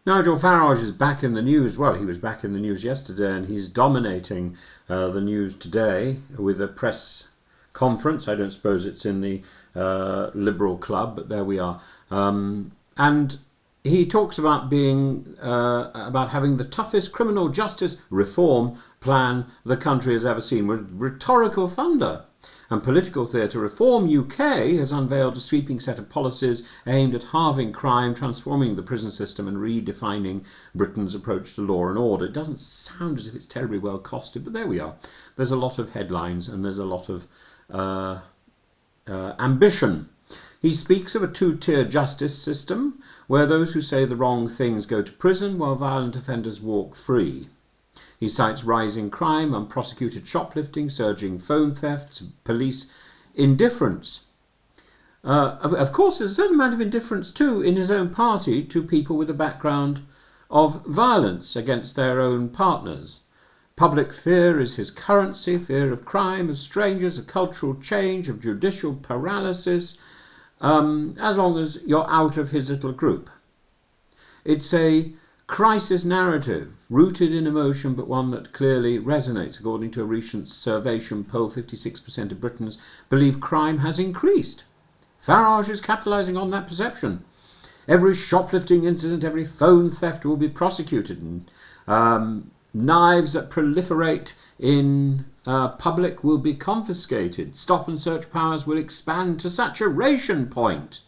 Nigel Farage is back in the news. Well, he was back in the news yesterday, and he's dominating the news today with a press conference. I don't suppose it's in the Liberal Club, but there we are. And he talks about about having the toughest criminal justice reform plan the country has ever seen, with rhetorical thunder. And Political Theatre Reform UK has unveiled a sweeping set of policies aimed at halving crime, transforming the prison system and redefining Britain's approach to law and order. It doesn't sound as if it's terribly well costed, but there we are. There's a lot of headlines and there's a lot of ambition. He speaks of a two-tier justice system where those who say the wrong things go to prison while violent offenders walk free. He cites rising crime, unprosecuted shoplifting, surging phone thefts, police indifference. Of course, there's a certain amount of indifference too in his own party to people with a background of violence against their own partners. Public fear is his currency, fear of crime, of strangers, of cultural change, of judicial paralysis, as long as you're out of his little group. It's a crisis narrative, rooted in emotion, but one that clearly resonates. According to a recent Survation poll, 56% of Britons believe crime has increased. Farage is capitalising on that perception. Every shoplifting incident, every phone theft will be prosecuted. And, knives that proliferate in public will be confiscated. Stop and search powers will expand to saturation point.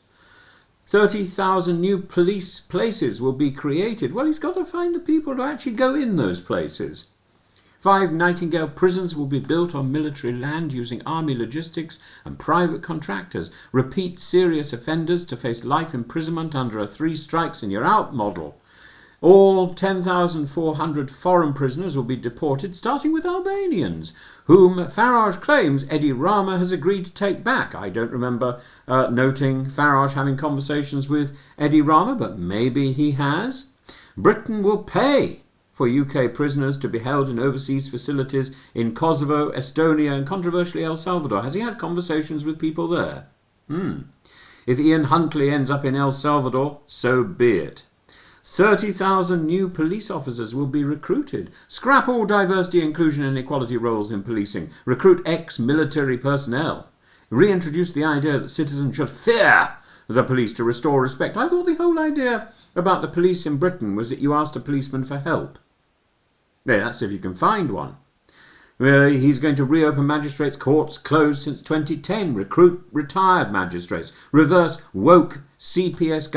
30,000 new police places will be created. Well, he's got to find the people to actually go in those places. 5 Nightingale prisons will be built on military land using army logistics and private contractors. Repeat serious offenders to face life imprisonment under a 3 strikes and you're out model. All 10,400 foreign prisoners will be deported, starting with Albanians, whom Farage claims Eddie Rama has agreed to take back. I don't remember noting Farage having conversations with Eddie Rama, but maybe he has. Britain will pay for UK prisoners to be held in overseas facilities in Kosovo, Estonia, and controversially El Salvador. Has he had conversations with people there? If Ian Huntley ends up in El Salvador, so be it. 30,000 new police officers will be recruited. Scrap all diversity, inclusion and equality roles in policing. Recruit ex-military personnel. Reintroduce the idea that citizens should fear the police to restore respect. I thought the whole idea about the police in Britain was that you asked a policeman for help. Yeah, that's if you can find one. He's going to reopen magistrates' courts closed since 2010, recruit retired magistrates, reverse woke CPS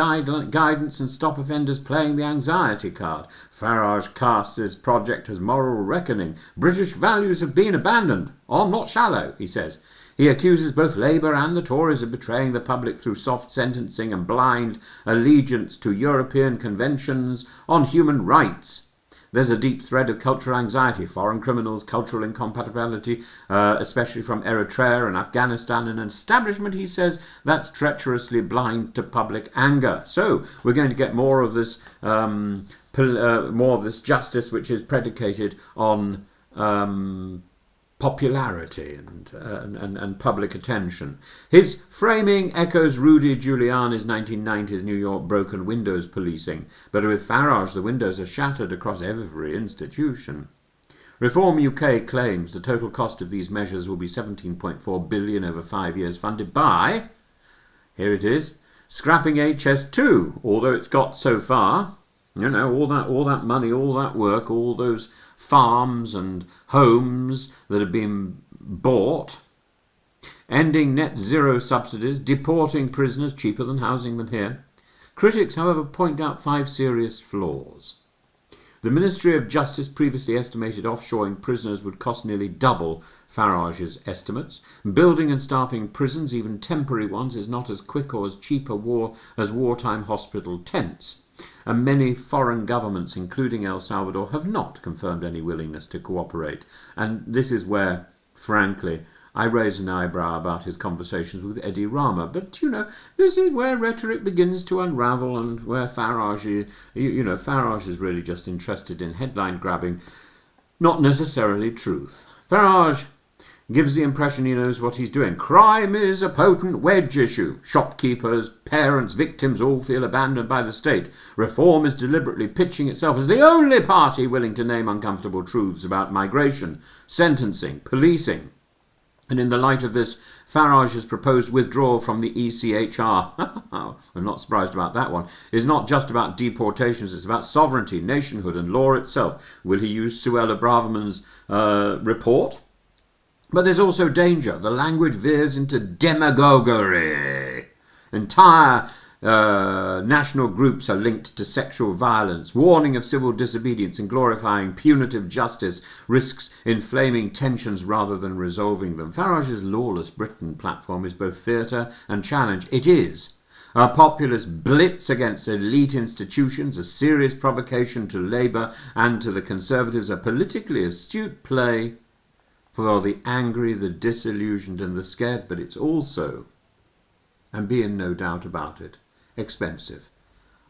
guidance and stop offenders playing the anxiety card. Farage casts his project as moral reckoning. British values have been abandoned. I'm not shallow, he says. He accuses both Labour and the Tories of betraying the public through soft sentencing and blind allegiance to European conventions on human rights. There's a deep thread of cultural anxiety, foreign criminals, cultural incompatibility, especially from Eritrea and Afghanistan, and an establishment, he says, that's treacherously blind to public anger. So we're going to get more of this justice, which is predicated on popularity and public attention. His framing echoes Rudy Giuliani's 1990s New York broken windows policing, but with Farage the windows are shattered across every institution. Reform UK claims the total cost of these measures will be $17.4 billion over 5 years, funded by, here it is, scrapping HS2, although it's got so far, all that money, all that work, all those farms and homes that have been bought, ending net zero subsidies, deporting prisoners cheaper than housing them here. Critics, however, point out 5 serious flaws. The Ministry of Justice previously estimated offshoring prisoners would cost nearly double Farage's estimates. Building and staffing prisons, even temporary ones, is not as quick or as cheap as wartime hospital tents. And many foreign governments, including El Salvador, have not confirmed any willingness to cooperate. And this is where, frankly, I raise an eyebrow about his conversations with Eddie Rama. But, this is where rhetoric begins to unravel and where Farage is really just interested in headline grabbing, not necessarily truth. Farage gives the impression he knows what he's doing. Crime is a potent wedge issue. Shopkeepers, parents, victims all feel abandoned by the state. Reform is deliberately pitching itself as the only party willing to name uncomfortable truths about migration, sentencing, policing. And in the light of this, Farage has proposed withdrawal from the ECHR. I'm not surprised about that one. It's not just about deportations, it's about sovereignty, nationhood and law itself. Will he use Suella Braverman's report? But there's also danger. The language veers into demagoguery. Entire national groups are linked to sexual violence. Warning of civil disobedience and glorifying punitive justice risks inflaming tensions rather than resolving them. Farage's Lawless Britain platform is both theatre and challenge. It is a populist blitz against elite institutions, a serious provocation to Labour and to the Conservatives, a politically astute play for the angry, the disillusioned and the scared, but it's also, and be in no doubt about it, expensive,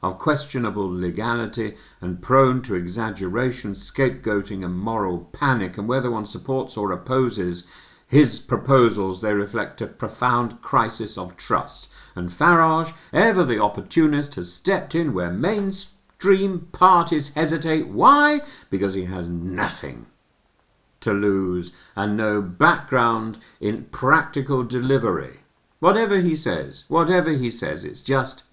of questionable legality and prone to exaggeration, scapegoating and moral panic, and whether one supports or opposes his proposals, they reflect a profound crisis of trust. And Farage, ever the opportunist, has stepped in where mainstream parties hesitate. Why? Because he has nothing to lose and no background in practical delivery. Whatever he says, it's just